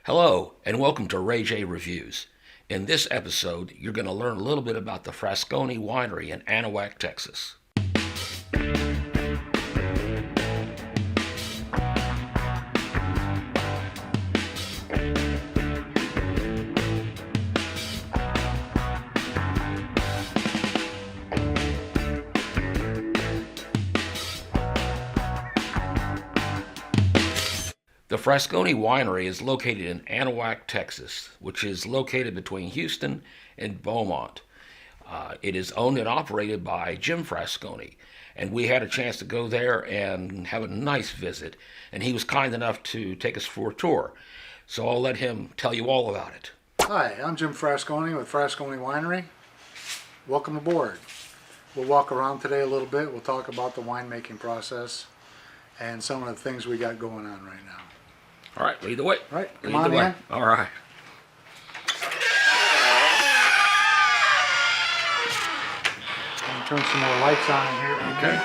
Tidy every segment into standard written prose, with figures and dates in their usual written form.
Hello, and welcome to RayJ Reviews. In this episode, you're going to learn a little bit about the Frascone Winery in Anahuac, Texas. The Frascone Winery is located in Anahuac, Texas, which is located between Houston and Beaumont. It is owned and operated by Jim Frascone, and we had a chance to go there and have a nice visit, and he was kind enough to take us for a tour. So I'll let him tell you all about it. Hi, I'm Jim Frascone with Frascone Winery. Welcome aboard. We'll walk around today a little bit. We'll talk about the winemaking process and some of the things we got going on right now. All right, lead the way. All right, come Lead on the way. in. All right. I'm turn some more lights on in here. Okay.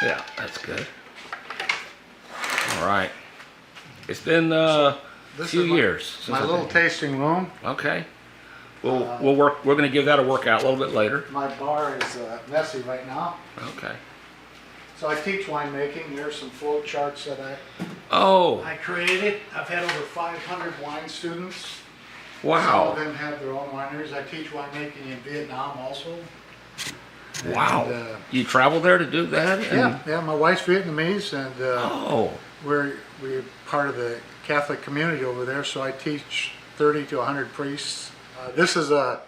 Yeah, that's good. All right. It's been a few years since My I've little been- tasting room. Okay. We'll work. We're going to give that a workout a little bit later. My bar is messy right now. Okay. So I teach winemaking. There's some flow charts that Oh, I created. I've had over 500 wine students. Some wow. of them have their own wineries. I teach winemaking in Vietnam also. Wow. And, You traveled there to do that? yeah. My wife's Vietnamese, and Oh, we're part of the Catholic community over there. So I teach 30 to 100 priests. This is a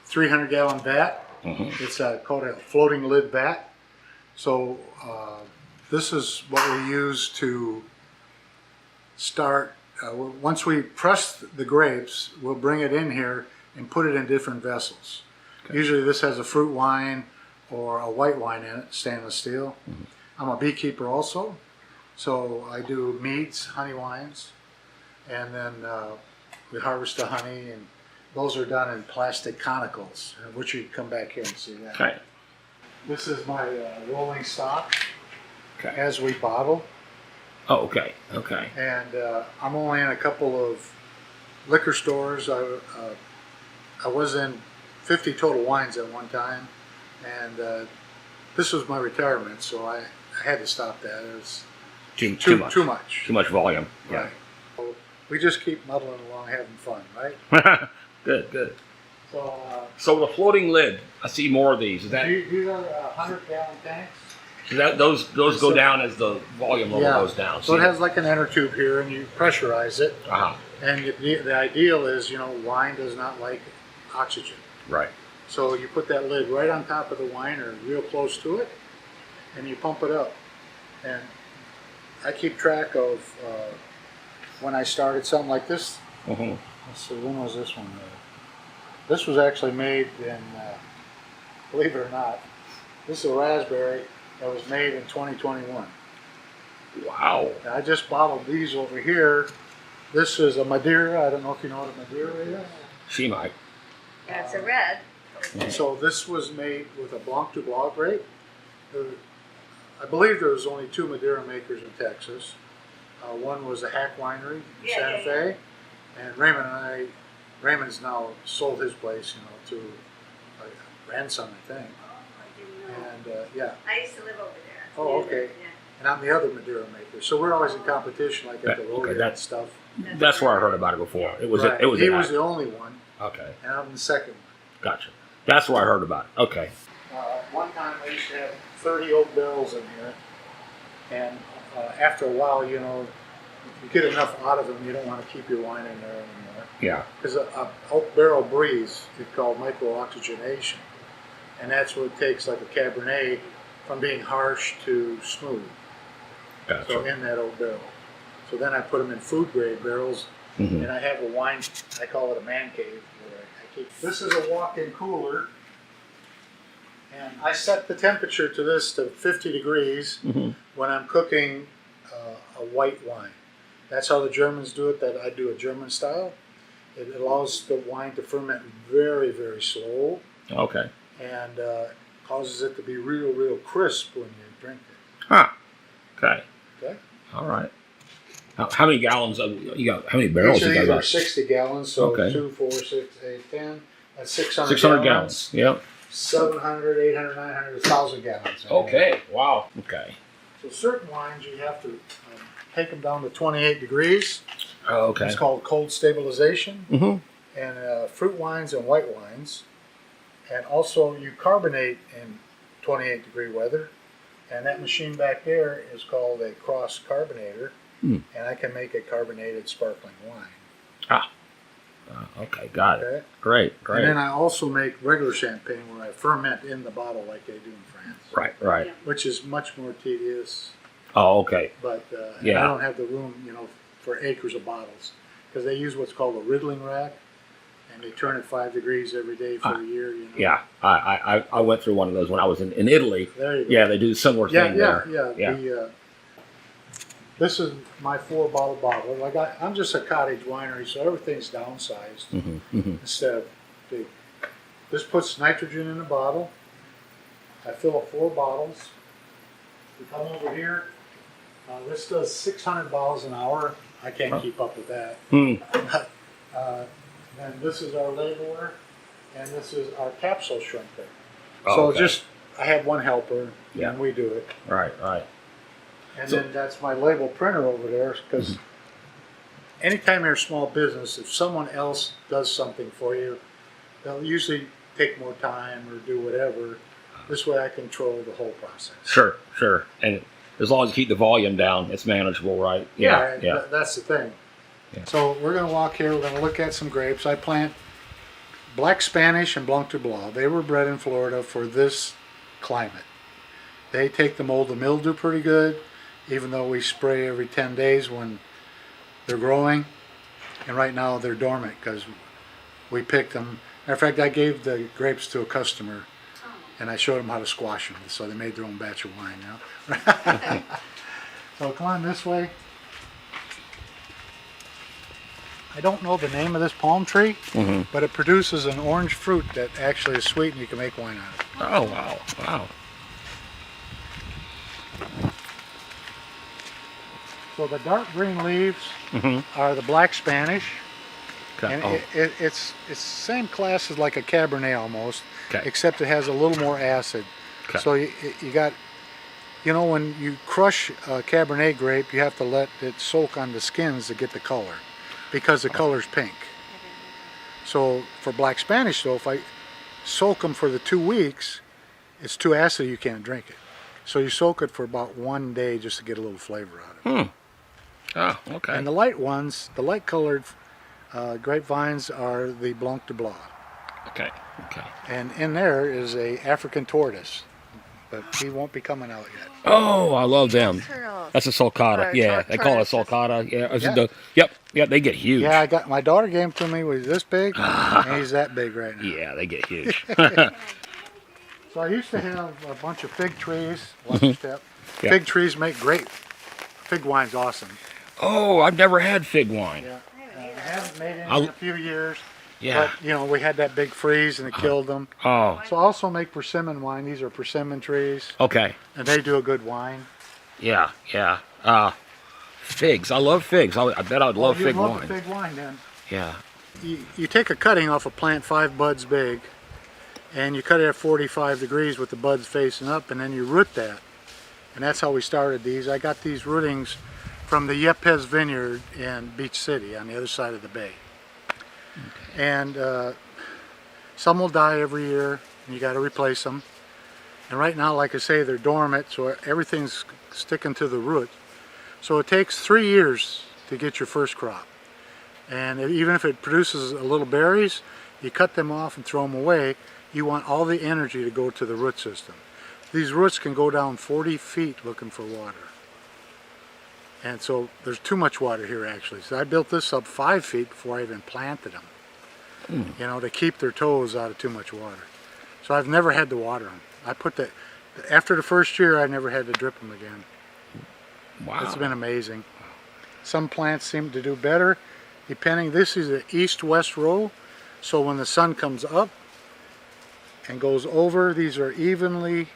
300-gallon vat. It's called a floating lid vat. So this is what we use to start. Once we press the grapes, we'll bring it in here and put it in different vessels. Okay. Usually this has a fruit wine or a white wine in it, stainless steel. I'm a beekeeper also, so I do meads, honey wines, and then we harvest the honey, and those are done in plastic conicals, which you can come back here and see that. okay. This is my rolling stock Okay. as we bottle. Oh, okay. Okay. And I'm only in a couple of liquor stores. I was in 50 Total Wines at one time, and this was my retirement, so I had to stop that. It was Too much. Too much. Too much volume. Yeah. Right. So we just keep muddling along, having fun, right? Good. Good. So So the floating lid. I see more of these. Is that these are 100-gallon tanks. those go down as the volume level goes down? So it has like an inner tube here, and you pressurize it. Uh-huh. And the ideal is, wine does not like oxygen. Right. So you put that lid right on top of the wine or real close to it, and you pump it up. And I keep track of when I started something like this. Mm-hmm. Let's see, when was this one made? This was actually made in, believe it or not, this is a raspberry that was made in 2021. Wow. And I just bottled these over here. This is a Madeira. I don't know if you know what a Madeira is. She might. Yeah, it's a red. So this was made with a Blanc du Blanc grape. I believe there was only 2 Madeira makers in Texas. One was the Hack Winery in Santa Fe, and Raymond's now sold his place, to a grandson, I think. I didn't know. And yeah, I used to live over there. Oh, okay. Yeah. and I'm the other Madeira maker. So we're always in competition, like at the Okay, rodeo and stuff. That's where I heard about it before. It was. Right. It was. He was the only one, Okay. and I'm the second one. Gotcha. That's where I heard about it. Okay. One time I used to have 30 oak barrels in here, and after a while, if you get enough out of them, you don't want to keep your wine in there anymore. Yeah. Because a oak barrel breeze is called micro-oxygenation, and that's what takes like a Cabernet from being harsh to smooth. Gotcha. So in that oak barrel. So then I put them in food grade barrels, and I have a wine, I call it a man cave, where I keep. This is a walk-in cooler, and I set the temperature to this to 50 degrees when I'm cooking a white wine. That's how the Germans do it, that I do a German style. It allows the wine to ferment very, very slow, Okay. and causes it to be real, real crisp when you drink it. Huh. Okay. Okay? All right. How many gallons you got? How many barrels Each of you these got? are 60 gallons, so Okay. 2, 4, 6, 8, 10. That's 600, 600 gallons. Yep. 700, 800, 900, 1,000 gallons. Okay. Wow. Okay. So certain wines, you have to take them down to 28 degrees. Oh, okay. It's called cold stabilization. Mm-hmm. And fruit wines and white wines. And also you carbonate in 28 degree weather. And that machine back there is called a cross carbonator. Mm. And I can make a carbonated sparkling wine. Ah. Okay. Got Okay? it. Great. Great. And then I also make regular champagne where I ferment in the bottle like they do in France. Right. Right. Which is much more tedious. Oh, okay. But Yeah. I don't have the room, for acres of bottles. Because they use what's called a riddling rack. And they turn it 5 degrees every day for a year. Yeah. I went through one of those when I was in Italy. There you go. Yeah, they do a similar thing there. Yeah. This is my 4-bottle bottle. I'm just a cottage winery, so everything's downsized instead of big. This puts nitrogen in the bottle. I fill up 4 bottles. We come over here. This does 600 bottles an hour. I can't keep up with that. And this is our labeler, and this is our capsule shrinker. Oh, okay. I have one helper, Yeah. and we do it. Right. Right. And So- then that's my label printer over there, because anytime you're a small business, if someone else does something for you, they'll usually take more time or do whatever. This way I control the whole process. Sure. Sure. And as long as you keep the volume down, it's manageable, right? Yeah, Yeah. that's the thing. Yeah. So we're going to walk here, we're going to look at some grapes. I plant Black Spanish and Blanc de Blanc. They were bred in Florida for this climate. They take the mold and mildew pretty good, even though we spray every 10 days when they're growing. And right now they're dormant because we picked them. Matter of fact, I gave the grapes to a customer and I showed them how to squash them. So they made their own batch of wine now. So come on this way. I don't know the name of this palm tree, but it produces an orange fruit that actually is sweet and you can make wine out of it. Oh, wow. Wow. So the dark green leaves are the Black Spanish, Okay. and it's the same class as like a Cabernet almost, Okay. except it has a little more acid. Okay. So you got, when you crush a Cabernet grape, you have to let it soak on the skins to get the color, because the color's pink. So for Black Spanish though, if I soak them for the 2 weeks, it's too acid, you can't drink it. So you soak it for about 1 day just to get a little flavor out of it. Oh, okay. And the light ones, the light colored grapevines are the Blanc de Blanc. Okay. Okay. And in there is a African tortoise, but he won't be coming out yet. Oh, I love them. Turtles. That's a sulcata. Or Yeah, they call it tortoises. sulcata. Yeah. Is it Yeah. Yep. They get huge. Yeah, I got my daughter gave him to me. Was this big, and he's that big right now. Yeah, they get huge. So I used to have a bunch of fig trees. Watch your step. Yeah. Fig trees make great. Fig wine's awesome. Oh, I've never had fig wine. Yeah. I haven't made any I'll- in a few years. Yeah. But we had that big freeze and it killed them. Oh, So I also make persimmon wine. These are persimmon trees, okay. and they do a good wine. Yeah. Figs. I love figs. I bet I'd love You'd fig love wine. the fig wine then. Yeah. You take a cutting off a plant 5 buds big, and you cut it at 45 degrees with the buds facing up, and then you root that. And that's how we started these. I got these rootings from the Yepes Vineyard in Beach City on the other side of the bay. And some will die every year, and you got to replace them. And right now, like I say, they're dormant, so everything's sticking to the root. So it takes 3 years to get your first crop. And even if it produces a little berries, you cut them off and throw them away. You want all the energy to go to the root system. These roots can go down 40 feet looking for water. And so there's too much water here actually. So I built this up 5 feet before I even planted them. To keep their toes out of too much water. So I've never had to water them. After the first year, I never had to drip them again. Wow. It's been amazing. Some plants seem to do better, depending. This is an east-west row, so when the sun comes up and goes over, these are evenly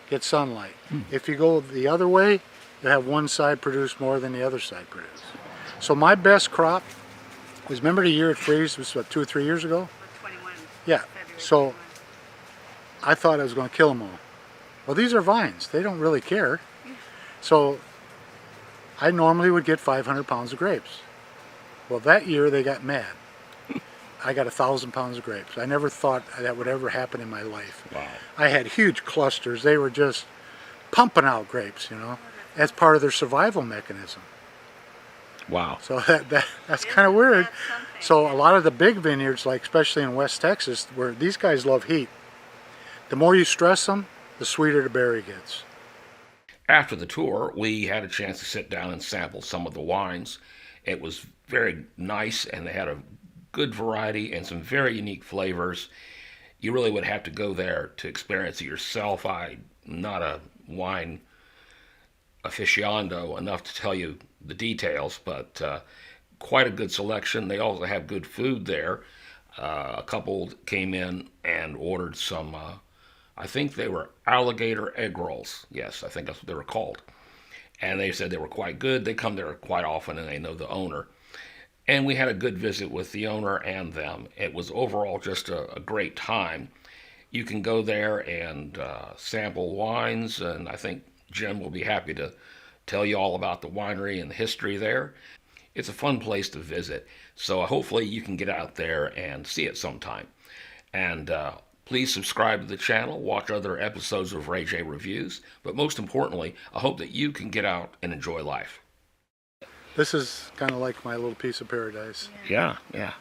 get sunlight. If you go the other way, you have one side produce more than the other side produce. So my best crop was, remember the year it freeze was what, 2 or 3 years ago? 21. Yeah. February So 21. I thought I was going to kill them all. Well, these are vines. They don't really care. So I normally would get 500 pounds of grapes. Well, that year they got mad. I got 1,000 pounds of grapes. I never thought that would ever happen in my life. Wow. I had huge clusters. They were just pumping out grapes, you know, as part of their survival mechanism. Wow. So that's kind of weird. That's something, So yeah. a lot of the big vineyards, like especially in West Texas, where these guys love heat, the more you stress them, the sweeter the berry gets. After the tour, we had a chance to sit down and sample some of the wines. It was very nice, and they had a good variety and some very unique flavors. You really would have to go there to experience it yourself. I'm not a wine aficionado enough to tell you the details, but quite a good selection. They also have good food there. A couple came in and ordered some, I think they were alligator egg rolls. Yes, I think that's what they were called. And they said they were quite good. They come there quite often and they know the owner. And we had a good visit with the owner and them. It was overall just a great time. You can go there and sample wines, and I think Jim will be happy to tell you all about the winery and the history there. It's a fun place to visit, so hopefully you can get out there and see it sometime. And please subscribe to the channel, watch other episodes of RayJ Reviews, but most importantly, I hope that you can get out and enjoy life. This is kind of like my little piece of paradise. Yeah, yeah.